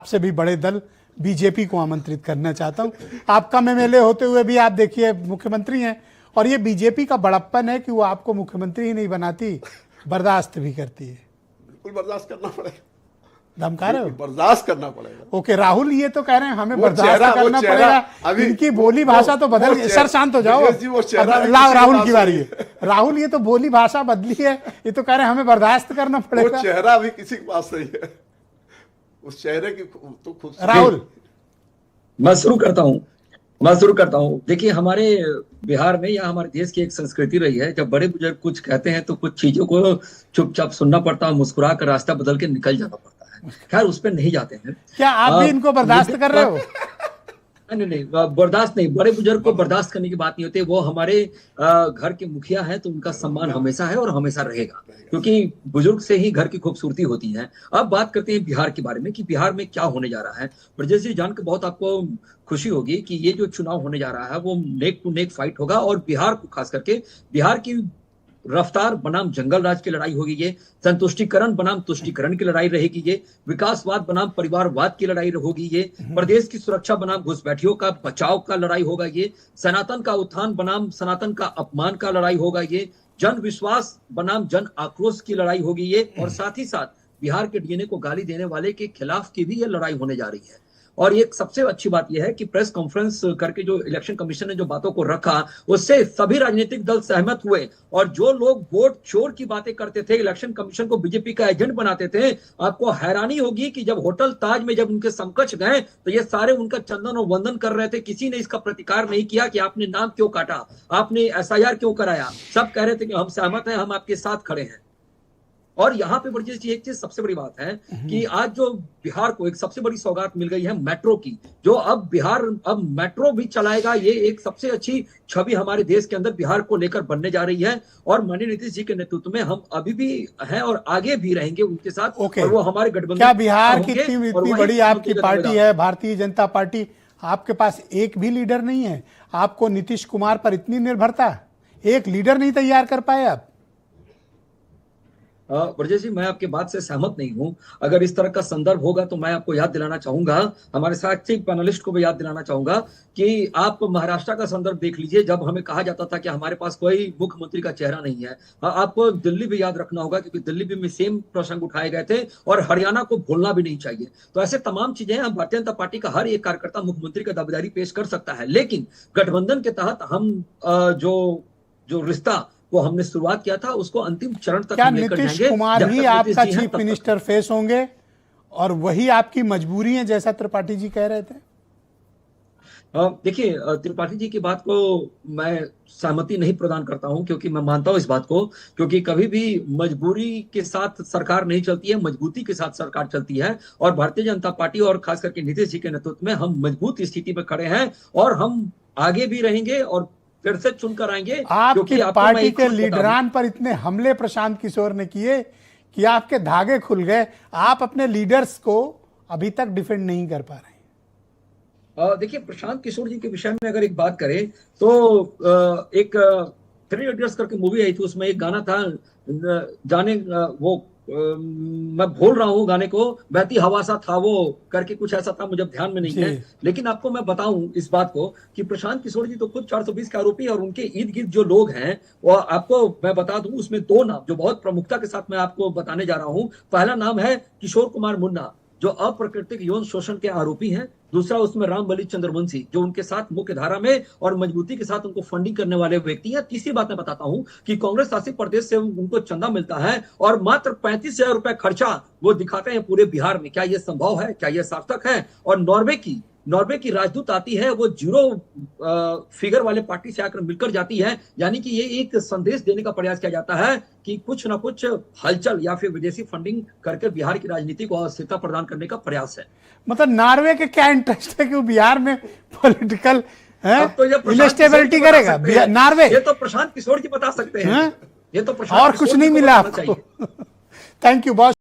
से भी बड़े दल बीजेपी को आमंत्रित करना चाहता हूं। आपका एमएलए होते हुए भी आप देखिए मुख्यमंत्री हैं, और ये बीजेपी का बड़प्पन है कि वो आपको मुख्यमंत्री ही नहीं बनाती, बर्दाश्त भी करती है। बिल्कुल बर्दाश्त करना पड़ेगा। धमका रहे हो? बर्दाश्त करना पड़ेगा। ओके, राहुल ये तो कह रहे हैं हमें बर्दाश्त करना पड़ेगा। इनकी बोली भाषा तो बदल गई। सर शांत हो जाओ, राहुल की बारी है। राहुल ये तो बोली भाषा बदली है, ये तो कह रहे हैं हमें बर्दाश्त करना पड़ेगा। वो चेहरा अभी किसी के पास नहीं है, उस चेहरे की तो खुद। राहुल, मैं शुरू करता हूं। देखिए, हमारे बिहार में या हमारे देश की एक संस्कृति रही है, जब बड़े बुजुर्ग कुछ कहते हैं तो कुछ चीजों को चुपचाप सुनना पड़ता है, मुस्कुरा कर रास्ता बदल के निकल जाना पड़ता है। खैर, उस पर नहीं जाते हैं। क्या आप भी इनको बर्दाश्त कर रहे हो? नहीं, बर्दाश्त नहीं। बड़े बुजुर्ग को बर्दाश्त करने की बात नहीं होती। वो हमारे घर के मुखिया हैं, तो उनका सम्मान हमेशा है और हमेशा रहेगा, क्योंकि बुजुर्ग से ही घर की खूबसूरती होती है। अब बात करते हैं बिहार के बारे में कि बिहार में क्या होने जा रहा है। ब्रजेश जी, जानकर बहुत आपको खुशी होगी कि ये जो चुनाव होने जा रहा है वो नेक टू नेक फाइट होगा, और बिहार को खास करके बिहार की रफ्तार बनाम जंगल राज की लड़ाई होगी, ये संतुष्टिकरण बनाम तुष्टिकरण की लड़ाई रहेगी, ये विकासवाद बनाम परिवारवाद की लड़ाई होगी, ये प्रदेश की सुरक्षा बनाम घुसपैठियों का बचाव का लड़ाई होगा, ये सनातन का उत्थान बनाम सनातन का अपमान का लड़ाई होगा, ये जन विश्वास बनाम जन आक्रोश की लड़ाई होगी, ये और साथ ही साथ बिहार के डीएनए को गाली देने वाले के खिलाफ की भी ये लड़ाई होने जा रही है। और ये सबसे अच्छी बात यह है कि प्रेस कॉन्फ्रेंस करके जो इलेक्शन कमीशन ने जो बातों को रखा, उससे सभी राजनीतिक दल सहमत हुए। और जो लोग वोट चोर की बातें करते थे, इलेक्शन कमीशन को बीजेपी का एजेंट बनाते थे, आपको हैरानी होगी कि जब होटल ताज में जब उनके समकक्ष गए तो ये सारे उनका चंदन और वंदन कर रहे थे। किसी ने इसका प्रतिकार नहीं किया कि आपने नाम क्यों काटा, आपने एसआईआर क्यों कराया। सब कह रहे थे कि हम सहमत हैं, हम आपके साथ खड़े हैं। और यहाँ पे ब्रजेश जी, एक चीज सबसे बड़ी बात है कि आज जो बिहार को एक सबसे बड़ी सौगात मिल गई है मेट्रो की, जो अब बिहार अब मेट्रो भी चलाएगा। ये एक सबसे अच्छी छवि हमारे देश के अंदर बिहार को लेकर बनने जा रही है, और माननीय नीतीश जी के नेतृत्व में हम अभी भी हैं और आगे भी रहेंगे उनके साथ। और वो हमारे गठबंधन। क्या बिहार की इतनी बड़ी आपकी पार्टी है भारतीय जनता पार्टी, आपके पास एक भी लीडर नहीं है? आपको नीतीश कुमार पर इतनी निर्भरता, एक लीडर नहीं तैयार कर पाए आप? ब्रजेश जी, मैं आपके बात से सहमत नहीं हूं। अगर इस तरह का संदर्भ होगा तो मैं आपको याद दिलाना चाहूंगा, हमारे साथी पैनलिस्ट को भी याद दिलाना चाहूंगा कि आप महाराष्ट्र का संदर्भ देख लीजिए, जब हमें कहा जाता था कि हमारे पास कोई मुख्यमंत्री का चेहरा नहीं है। आपको दिल्ली भी याद रखना होगा, क्योंकि दिल्ली में सेम प्रसंग उठाए गए थे, और हरियाणा को भूलना भी नहीं चाहिए। तो ऐसे तमाम चीजें हम भारतीय जनता पार्टी का हर एक कार्यकर्ता मुख्यमंत्री का दावेदारी पेश कर सकता है, लेकिन गठबंधन के तहत हम जो रिश्ता वो हमने शुरुआत किया था, उसको अंतिम चरण तक हम लेकर जाएंगे। नीतीश कुमार ही आपका चीफ मिनिस्टर फेस होंगे, और वही आपकी मजबूरी है, जैसा त्रिपाठी जी कह रहे थे? देखिए, त्रिपाठी जी की बात को मैं सहमति नहीं प्रदान करता हूं, क्योंकि मैं मानता हूं इस बात को, क्योंकि कभी भी मजबूरी के साथ सरकार नहीं चलती है, मजबूती के साथ सरकार चलती है। और भारतीय जनता पार्टी और खास करके नीतीश जी के नेतृत्व में हम मजबूत स्थिति पर खड़े हैं, और हम आगे भी रहेंगे और फिर से चुनकर आएंगे। आपकी पार्टी के लीडरान पर इतने हमले प्रशांत किशोर ने किए कि आपके धागे खुल गए। आप अपने लीडर्स को अभी तक डिफेंड नहीं कर पा रहे। देखिए, प्रशांत किशोर जी के विषय में अगर एक बात करें तो एक 3 इडियट्स करके मूवी आई थी, उसमें एक गाना था, जाने वो मैं भूल रहा हूँ गाने को, बहती हवा सा था वो करके कुछ ऐसा था, मुझे ध्यान में नहीं है। लेकिन आपको मैं बताऊं इस बात को कि प्रशांत किशोर जी तो खुद 420 के आरोपी है, और उनके इर्द गिर्द जो लोग हैं वो आपको मैं बता दूं, उसमें 2 नाम जो बहुत प्रमुखता के साथ मैं आपको बताने जा रहा हूं। पहला नाम है किशोर कुमार मुन्ना, जो अप्राकृतिक यौन शोषण के आरोपी हैं। दूसरा उसमें रामबली चंद्रवंशी, जो उनके साथ मुख्य धारा में और मजबूती के साथ उनको फंडिंग करने वाले व्यक्ति हैं। तीसरी बात मैं बताता हूं कि कांग्रेस शासित प्रदेश से उनको चंदा मिलता है, और मात्र 35,000 रुपए खर्चा वो दिखाते हैं पूरे बिहार में। क्या ये संभव है? क्या ये सार्थक है? और नॉर्वे की राजदूत आती है, वो 0 फिगर वाले पार्टी से आकर मिलकर जाती है। यानी कि ये एक संदेश देने का प्रयास किया जाता है कि कुछ ना कुछ हलचल या फिर विदेशी फंडिंग करके बिहार की राजनीति को अस्थिरता प्रदान करने का प्रयास है। मतलब नॉर्वे के क्या इंटरेस्ट है कि बिहार में पॉलिटिकल इनस्टेबिलिटी करेगा नॉर्वे? ये तो प्रशांत किशोर जी बता सकते हैं। ये तो और कुछ नहीं मिला आपको। Thank you boss.